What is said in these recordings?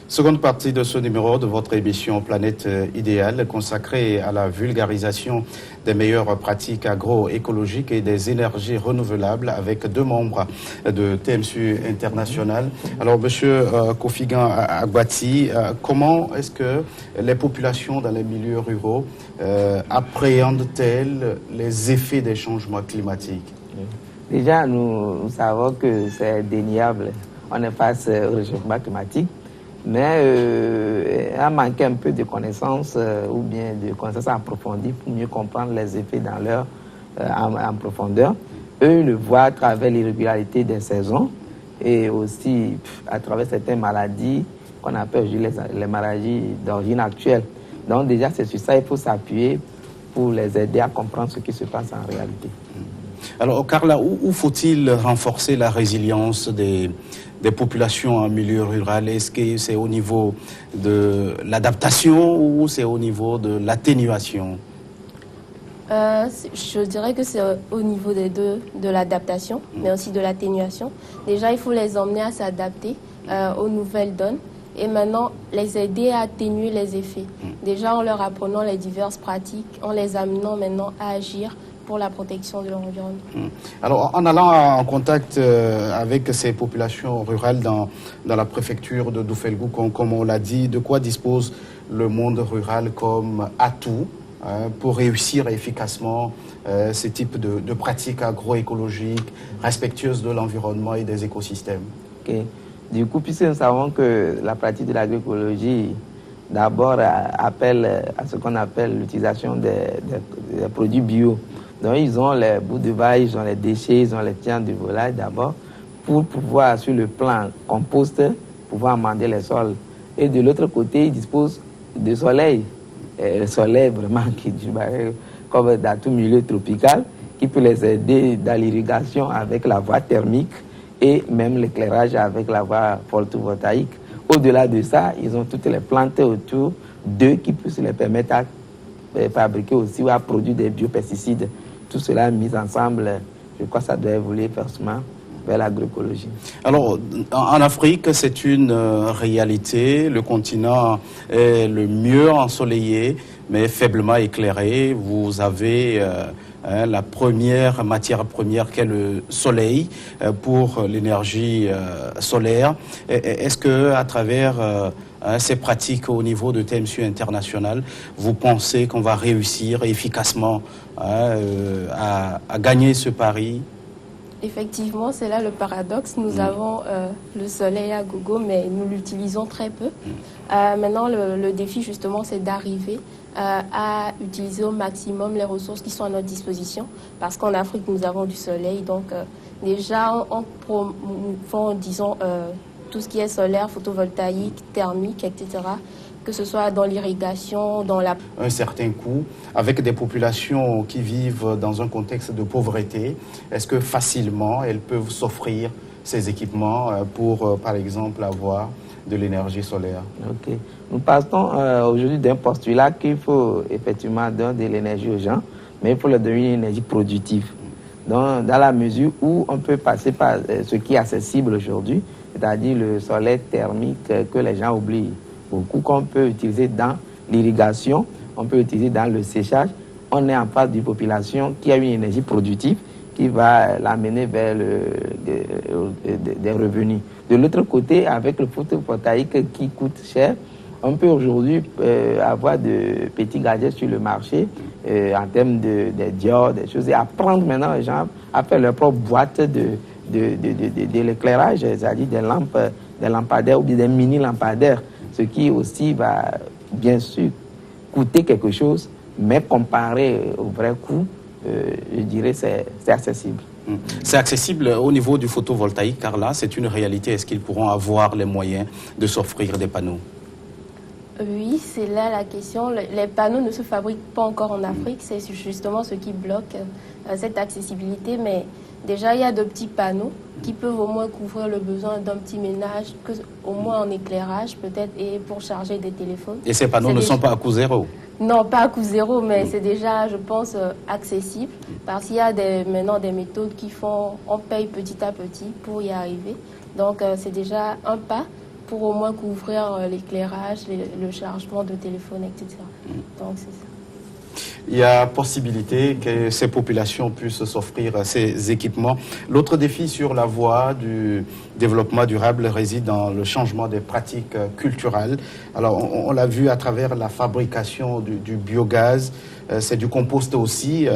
Seconde partie de ce numéro de votre émission Planète Idéale consacrée à la vulgarisation des meilleures pratiques agroécologiques et des énergies renouvelables avec deux membres de TMSU International. Alors, Monsieur Kofigan Agbati, comment est-ce que les populations dans les milieux ruraux appréhendent-elles les effets des changements climatiques? Déjà, nous savons que c'est déniable. On est face au réchauffement climatique. Mais a manqué un peu de connaissances ou bien de connaissances approfondies pour mieux comprendre les effets dans leur en profondeur. Eux le voient à travers l'irrégularité des saisons et aussi à travers certaines maladies qu'on appelle les maladies d'origine actuelle. Donc déjà c'est sur ça qu'il faut s'appuyer pour les aider à comprendre ce qui se passe en réalité. Alors Carla, où faut-il renforcer la résilience des populations en milieu rural? Est-ce que c'est au niveau de l'adaptation ou c'est au niveau de l'atténuation? Je dirais que c'est au niveau des deux, de l'adaptation, mais aussi de l'atténuation. Déjà, il faut les emmener à s'adapter aux nouvelles donnes et maintenant les aider à atténuer les effets. Déjà, en leur apprenant les diverses pratiques, en les amenant maintenant à agir pour la protection de l'environnement. Alors, en allant en contact avec ces populations rurales dans la préfecture de Doufelgou, comme on l'a dit, de quoi dispose le monde rural comme atout pour réussir efficacement ce type de pratiques agroécologiques, respectueuses de l'environnement et des écosystèmes? Okay. Du coup, puisque nous savons que la pratique de l'agroécologie, d'abord, appelle à ce qu'on appelle l'utilisation des produits bio. Donc, ils ont les bouts de vache, ils ont les déchets, ils ont les tiens de volaille d'abord, pour pouvoir, sur le plan compost, pouvoir amender les sols. Et de l'autre côté, ils disposent de soleil. Le soleil, vraiment, qui comme dans tout milieu tropical, qui peut les aider dans l'irrigation avec la voie thermique et même l'éclairage avec la voie photovoltaïque. Au-delà de ça, ils ont toutes les plantes autour d'eux qui peuvent les permettre à fabriquer aussi ou à produire des biopesticides. Tout cela mis ensemble, je crois que ça doit évoluer forcément vers l'agroécologie. Alors, en Afrique, c'est une réalité. Le continent est le mieux ensoleillé, mais faiblement éclairé. Vous avez la première matière première qu'est le soleil pour l'énergie solaire. Est-ce que, à travers ces pratiques au niveau de TMSU International, vous pensez qu'on va réussir efficacement à gagner ce pari? Effectivement, c'est là le paradoxe. Nous avons le soleil à gogo, mais nous l'utilisons très peu. Maintenant, le défi, justement, c'est d'arriver à utiliser au maximum les ressources qui sont à notre disposition. Parce qu'en Afrique, nous avons du soleil. Donc, déjà, en promouvant, disons, tout ce qui est solaire, photovoltaïque, thermique, etc., que ce soit dans l'irrigation, dans la... Un certain coût, avec des populations qui vivent dans un contexte de pauvreté, est-ce que facilement elles peuvent s'offrir ces équipements pour, par exemple, avoir de l'énergie solaire? Ok. Nous partons aujourd'hui d'un postulat qu'il faut effectivement donner de l'énergie aux gens, mais il faut leur donner une énergie productive. Donc, dans la mesure où on peut passer par ce qui est accessible aujourd'hui, c'est-à-dire le soleil thermique que les gens oublient beaucoup, qu'on peut utiliser dans l'irrigation, on peut utiliser dans le séchage. On est en face d'une population qui a une énergie productive qui va l'amener vers des revenus. De l'autre côté, avec le photovoltaïque qui coûte cher, on peut aujourd'hui avoir de petits gadgets sur le marché en termes de diodes, des choses, et apprendre maintenant les gens à faire leur propre boîte de l'éclairage, c'est-à-dire des lampadaires ou des mini-lampadaires, ce qui aussi va bien sûr coûter quelque chose, mais comparé au vrai coût, je dirais c'est accessible. C'est accessible au niveau du photovoltaïque, car là, c'est une réalité. Est-ce qu'ils pourront avoir les moyens de s'offrir des panneaux? Oui, c'est là la question. Les panneaux ne se fabriquent pas encore en Afrique. C'est justement ce qui bloque cette accessibilité. Mais déjà, il y a de petits panneaux qui peuvent au moins couvrir le besoin d'un petit ménage, au moins en éclairage peut-être, et pour charger des téléphones. Et ces panneaux ne sont pas à coût zéro? Non, pas à coût zéro, mais c'est déjà, je pense, accessible. Parce qu'il y a maintenant des méthodes qui font, on paye petit à petit pour y arriver. Donc, c'est déjà un pas. pour au moins couvrir l'éclairage, le chargement de téléphone, etc. Donc c'est ça. Il y a possibilité que ces populations puissent s'offrir ces équipements. L'autre défi sur la voie du développement durable réside dans le changement des pratiques culturelles. Alors, on l'a vu à travers la fabrication du biogaz. C'est du compost aussi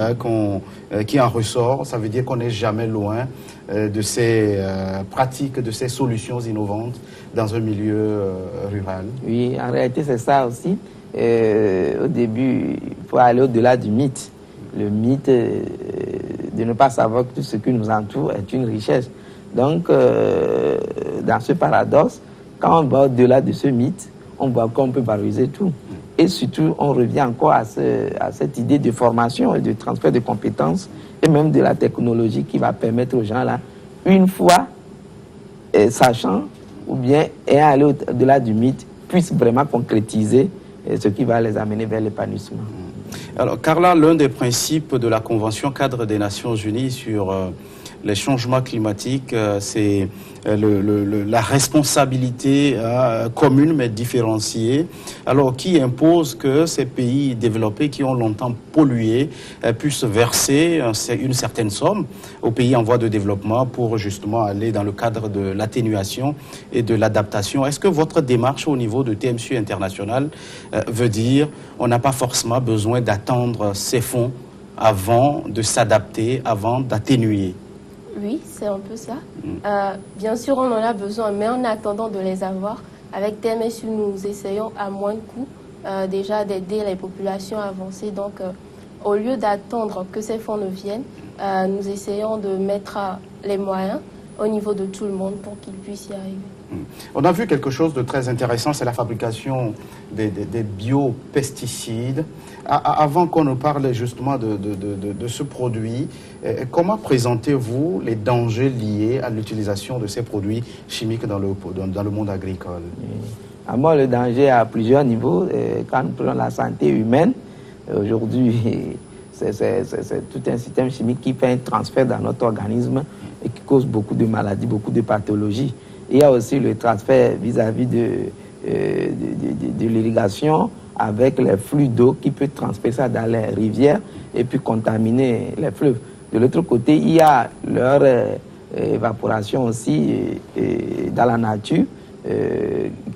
qui en ressort. Ça veut dire qu'on n'est jamais loin de ces pratiques, de ces solutions innovantes dans un milieu rural. Oui, en réalité, c'est ça aussi. Au début, il faut aller au-delà du mythe. Le mythe de ne pas savoir que tout ce qui nous entoure est une richesse. Donc, dans ce paradoxe, quand on va au-delà de ce mythe, on voit qu'on peut valoriser tout. Et surtout, on revient encore à cette idée de formation et de transfert de compétences et même de la technologie qui va permettre aux gens là, une fois sachant ou bien ayant allé au-delà du mythe, puissent vraiment concrétiser ce qui va les amener vers l'épanouissement. Alors, Carla, l'un des principes de la Convention cadre des Nations Unies sur les changements climatiques, c'est la responsabilité commune mais différenciée, alors qui impose que ces pays développés qui ont longtemps pollué puissent verser une certaine somme aux pays en voie de développement pour justement aller dans le cadre de l'atténuation et de l'adaptation. Est-ce que votre démarche au niveau de TMSU international veut dire on n'a pas forcément besoin d'attendre ces fonds avant de s'adapter, avant d'atténuer? Oui, c'est un peu ça. Bien sûr, on en a besoin, mais en attendant de les avoir, avec TMSU, nous essayons à moins de coûts déjà d'aider les populations à avancer. Donc, au lieu d'attendre que ces fonds ne viennent, nous essayons de mettre les moyens au niveau de tout le monde pour qu'ils puissent y arriver. On a vu quelque chose de très intéressant, c'est la fabrication des biopesticides. Avant qu'on ne parle justement de ce produit, comment présentez-vous les dangers liés à l'utilisation de ces produits chimiques dans le monde agricole? À moi, le danger à plusieurs niveaux. Quand nous prenons la santé humaine, aujourd'hui, c'est tout un système chimique qui fait un transfert dans notre organisme et qui cause beaucoup de maladies, beaucoup de pathologies. Il y a aussi le transfert vis-à-vis de l'irrigation avec les flux d'eau qui peut transférer ça dans les rivières et puis contaminer les fleuves. De l'autre côté, il y a leur évaporation aussi dans la nature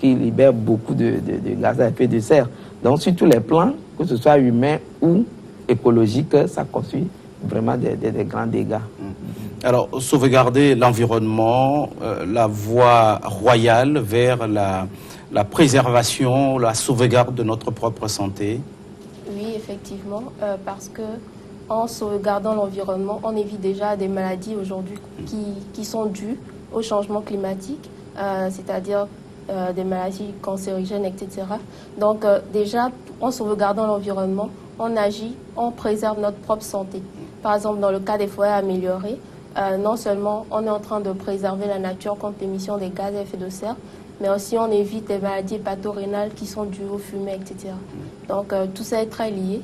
qui libère beaucoup de gaz à effet de serre. Donc sur tous les plans, que ce soit humain ou écologique, ça constitue vraiment des grands dégâts. Alors, sauvegarder l'environnement, la voie royale vers la préservation, la sauvegarde de notre propre santé. Oui, effectivement, parce que en sauvegardant l'environnement, on évite déjà des maladies aujourd'hui qui sont dues au changement climatique, c'est-à-dire des maladies cancérigènes, etc. Donc déjà, en sauvegardant l'environnement, on agit, on préserve notre propre santé. Par exemple, dans le cas des foyers améliorés, non seulement on est en train de préserver la nature contre l'émission des gaz à effet de serre, mais aussi on évite les maladies hépatorénales qui sont dues aux fumées, etc. Donc tout ça est très lié.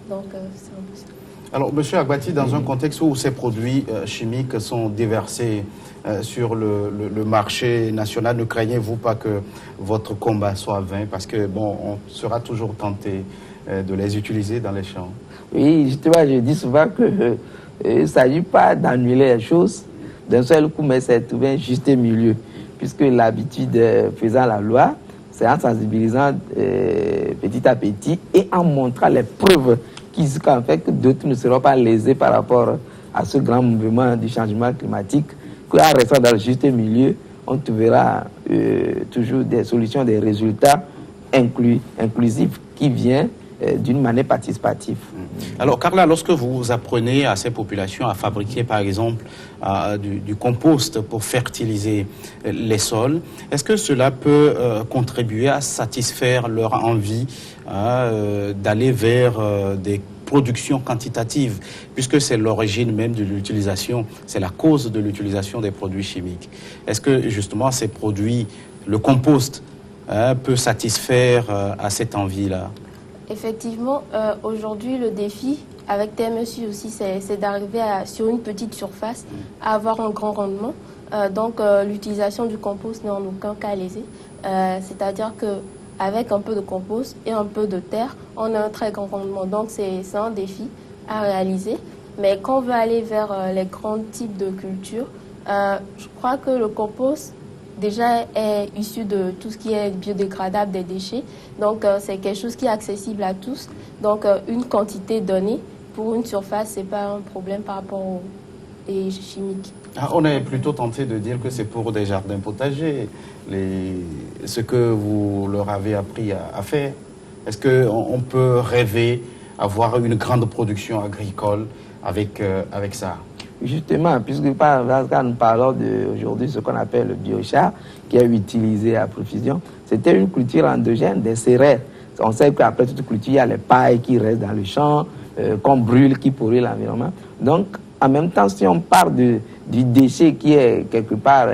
Donc c'est un peu ça. Alors, M. Agbati, dans un contexte où ces produits chimiques sont déversés sur le marché national, ne craignez-vous pas que votre combat soit vain? Parce que, bon, on sera toujours tenté de les utiliser dans les champs. Oui, justement, je dis souvent que il ne s'agit pas d'annuler les choses d'un seul coup, mais c'est trouver un juste milieu. Puisque l'habitude faisant la loi, c'est en sensibilisant petit à petit et en montrant les preuves qui en fait que d'autres ne seront pas lésés par rapport à ce grand mouvement du changement climatique, qu'en restant dans le juste milieu, on trouvera toujours des solutions, des résultats inclusifs qui viennent d'une manière participative. Alors, Carla, lorsque vous apprenez à ces populations à fabriquer, par exemple, du compost pour fertiliser les sols, est-ce que cela peut contribuer à satisfaire leur envie d'aller vers des productions quantitatives, puisque c'est l'origine même de l'utilisation, c'est la cause de l'utilisation des produits chimiques? Est-ce que, justement, ces produits, le compost, peut satisfaire à cette envie-là? Effectivement, aujourd'hui, le défi avec TMSU aussi, c'est d'arriver sur une petite surface à avoir un grand rendement. Donc, l'utilisation du compost n'est en aucun cas lésée. C'est-à-dire qu'avec un peu de compost et un peu de terre, on a un très grand rendement. Donc c'est un défi à réaliser. Mais quand on veut aller vers les grands types de cultures, je crois que le compost déjà est issu de tout ce qui est biodégradable des déchets. Donc c'est quelque chose qui est accessible à tous. Donc une quantité donnée pour une surface, ce n'est pas un problème par rapport aux déchets chimiques. On est plutôt tenté de dire que c'est pour des jardins potagers, ce que vous leur avez appris à faire. Est-ce qu'on peut rêver avoir une grande production agricole avec ça? Justement, puisque nous parlons aujourd'hui de ce qu'on appelle le biochar, qui est utilisé à profusion, c'était une culture endogène des céréales. On sait qu'après toute culture, il y a les pailles qui restent dans le champ, qu'on brûle, qui pourrit l'environnement. Donc, en même temps, si on parle du déchet qui est quelque part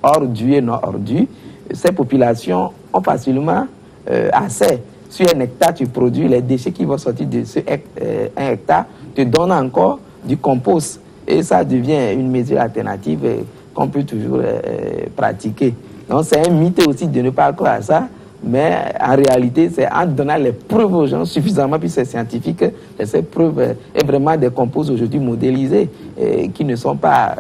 ordu et non ordu, ces populations ont facilement assez. Sur un hectare, tu produis les déchets qui vont sortir de ce 1 hectare, te donnent encore du compost. Et ça devient une mesure alternative qu'on peut toujours pratiquer. Donc c'est un mythe aussi de ne pas croire à ça, mais en réalité, c'est en donnant les preuves aux gens suffisamment, puis c'est scientifique, et ces preuves est vraiment des composts aujourd'hui modélisés, qui ne sont pas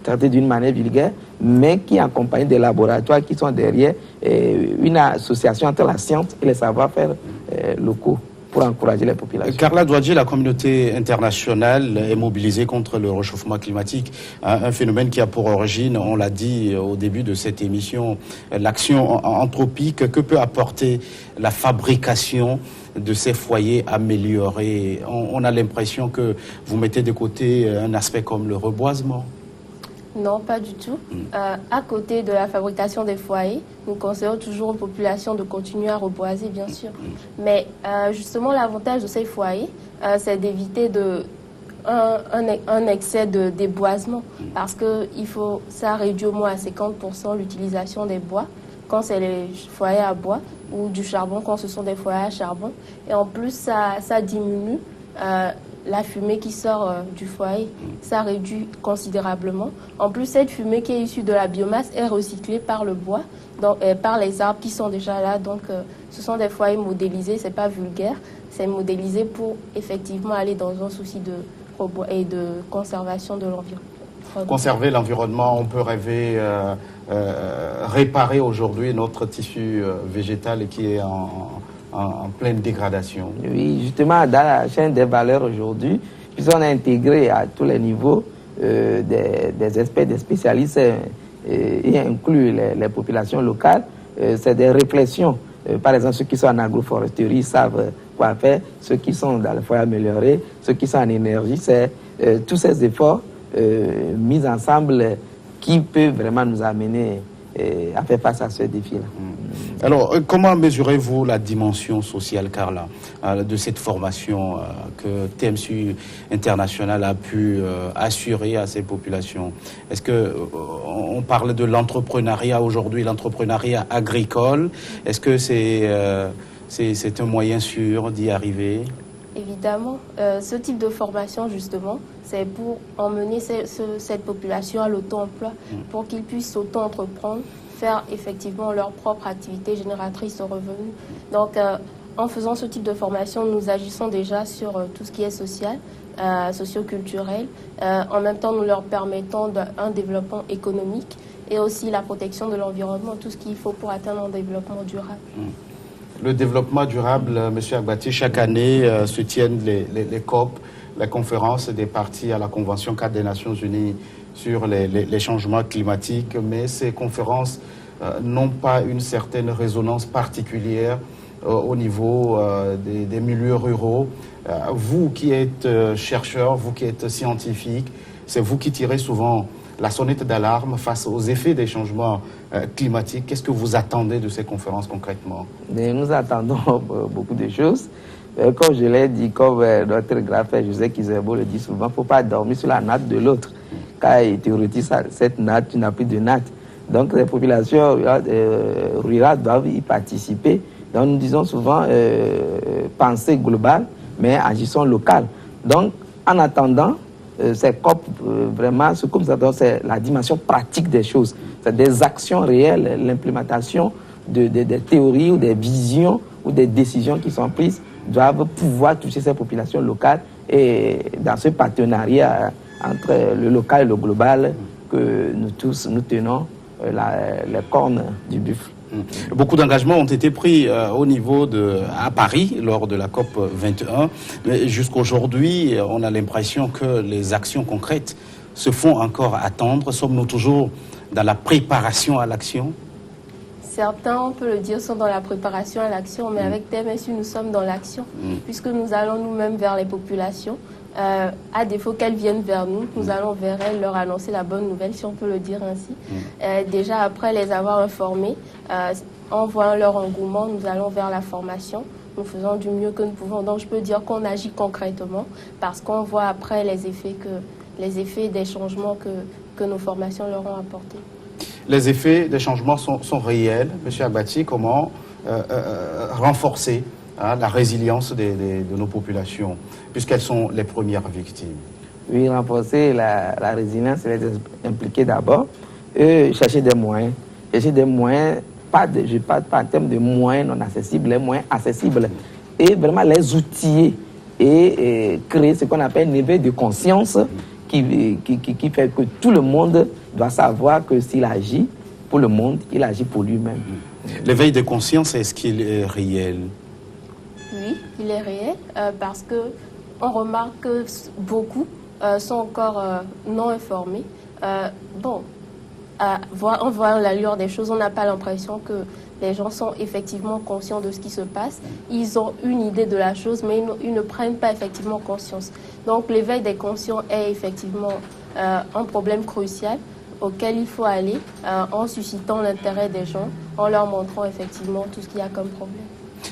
traités d'une manière vulgaire, mais qui accompagnent des laboratoires qui sont derrière une association entre la science et les savoir-faire locaux, pour encourager les populations. Carla Douadji, la communauté internationale est mobilisée contre le réchauffement climatique, un phénomène qui a pour origine, on l'a dit au début de cette émission, l'action anthropique. Que peut apporter la fabrication de ces foyers améliorés? On a l'impression que vous mettez de côté un aspect comme le reboisement. Non, pas du tout. À côté de la fabrication des foyers, nous conseillons toujours aux populations de continuer à reboiser, bien sûr. Mais justement, l'avantage de ces foyers, c'est d'éviter un excès de déboisement, parce que ça réduit au moins à 50% l'utilisation des bois quand c'est les foyers à bois, ou du charbon quand ce sont des foyers à charbon. Et en plus, ça diminue la fumée qui sort du foyer, ça réduit considérablement. En plus, cette fumée qui est issue de la biomasse est recyclée par le bois, donc, par les arbres qui sont déjà là. Donc, ce sont des foyers modélisés, c'est pas vulgaire, c'est modélisé pour effectivement aller dans un souci de conservation de l'environnement. Conserver l'environnement, on peut rêver, réparer aujourd'hui notre tissu végétal qui est en pleine dégradation. Oui, justement, dans la chaîne des valeurs aujourd'hui, puisqu'on a intégré à tous les niveaux des experts, des spécialistes et inclus les populations locales, c'est des réflexions. Par exemple, ceux qui sont en agroforesterie savent quoi faire, ceux qui sont dans le foyer amélioré, ceux qui sont en énergie, c'est tous ces efforts mis ensemble qui peuvent vraiment nous amener à faire face à ce défi-là. Alors, comment mesurez-vous la dimension sociale, Carla, de cette formation que TMC International a pu assurer à ces populations? Est-ce qu'on parle de l'entrepreneuriat aujourd'hui, l'entrepreneuriat agricole? Est-ce que c'est un moyen sûr d'y arriver? Évidemment, ce type de formation, justement, c'est pour emmener cette population à l'auto-emploi, pour qu'ils puissent s'auto-entreprendre, faire effectivement leur propre activité génératrice de revenus. Donc, en faisant ce type de formation, nous agissons déjà sur tout ce qui est social, socio-culturel. En même temps, nous leur permettons un développement économique et aussi la protection de l'environnement, tout ce qu'il faut pour atteindre un développement durable. Le développement durable, M. Agbati, chaque année se tiennent les COP, la conférence des parties à la Convention cadre des Nations Unies sur les changements climatiques, mais ces conférences n'ont pas une certaine résonance particulière au niveau des milieux ruraux. Vous qui êtes chercheur, vous qui êtes scientifique, c'est vous qui tirez souvent la sonnette d'alarme face aux effets des changements climatiques. Qu'est-ce que vous attendez de ces conférences concrètement? Nous attendons beaucoup de choses. Comme je l'ai dit, comme notre grand frère José Kizerbo le dit souvent, il ne faut pas dormir sur la natte de l'autre. Quand tu retires cette natte, tu n'as plus de natte. Donc les populations rurales doivent y participer. Donc nous disons souvent pensée globale, mais agissons local. Donc en attendant, ces COP, vraiment, ce que nous attendons, c'est la dimension pratique des choses. C'est des actions réelles, l'implémentation des théories ou des visions ou des décisions qui sont prises doivent pouvoir toucher ces populations locales et dans ce partenariat entre le local et le global que nous tous, nous tenons les cornes du buffle. Beaucoup d'engagements ont été pris au niveau à Paris lors de la COP 21. Mais jusqu'aujourd'hui, on a l'impression que les actions concrètes se font encore attendre. Sommes-nous toujours dans la préparation à l'action? Certains, on peut le dire, sont dans la préparation à l'action, mais avec TMSU, nous sommes dans l'action, puisque nous allons nous-mêmes vers les populations. À défaut qu'elles viennent vers nous, nous allons vers elles leur annoncer la bonne nouvelle, si on peut le dire ainsi. Déjà, après les avoir informés, en voyant leur engouement, nous allons vers la formation. Nous faisons du mieux que nous pouvons. Donc, je peux dire qu'on agit concrètement parce qu'on voit après les effets des changements que nos formations leur ont apportés. Les effets des changements sont réels. Monsieur Agbati, comment renforcer la résilience de nos populations, puisqu'elles sont les premières victimes? Oui, renforcer la résilience, c'est impliquer d'abord chercher des moyens. Chercher des moyens, je parle pas en termes de moyens non accessibles, les moyens accessibles. Et vraiment les outiller et créer ce qu'on appelle un éveil de conscience qui fait que tout le monde doit savoir que s'il agit pour le monde, il agit pour lui-même. L'éveil de conscience, est-ce qu'il est réel? Oui, il est réel parce qu'on remarque que beaucoup sont encore non informés. En voyant l'allure des choses, on n'a pas l'impression que les gens sont effectivement conscients de ce qui se passe. Ils ont une idée de la chose, mais ils ne prennent pas effectivement conscience. Donc l'éveil des conscients est effectivement un problème crucial auquel il faut aller en suscitant l'intérêt des gens, en leur montrant effectivement tout ce qu'il y a comme problème.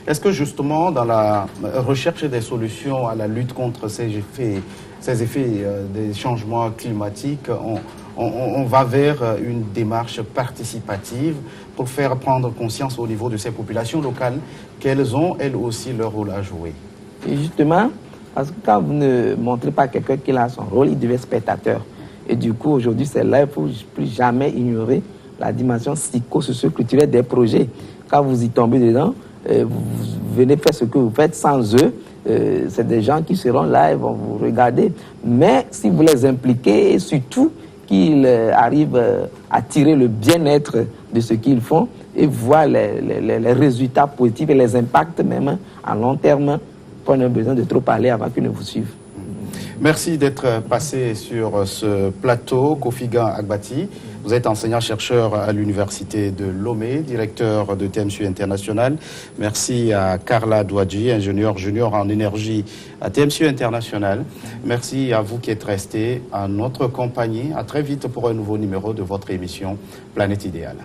Est-ce que justement, dans la recherche des solutions à la lutte contre ces effets des changements climatiques, on va vers une démarche participative pour faire prendre conscience au niveau de ces populations locales qu'elles ont, elles aussi, leur rôle à jouer? Et justement, parce que quand vous ne montrez pas quelqu'un qui a son rôle, il devient spectateur. Et du coup, aujourd'hui, c'est là, il ne faut plus jamais ignorer la dimension psycho-socio-culturelle des projets. Quand vous y tombez dedans, vous venez faire ce que vous faites sans eux. C'est des gens qui seront là, ils vont vous regarder. Mais si vous les impliquez, et surtout qu'ils arrivent à tirer le bien-être de ce qu'ils font et voir les résultats positifs et les impacts même à long terme, pas besoin de trop parler avant qu'ils ne vous suivent. Merci d'être passé sur ce plateau, Kofigan Agbati. Vous êtes enseignant-chercheur à l'Université de Lomé, directeur de TMSU International. Merci à Carla Douadji, ingénieure junior en énergie à TMSU International. Merci à vous qui êtes restés à notre compagnie. À très vite pour un nouveau numéro de votre émission Planète Idéale.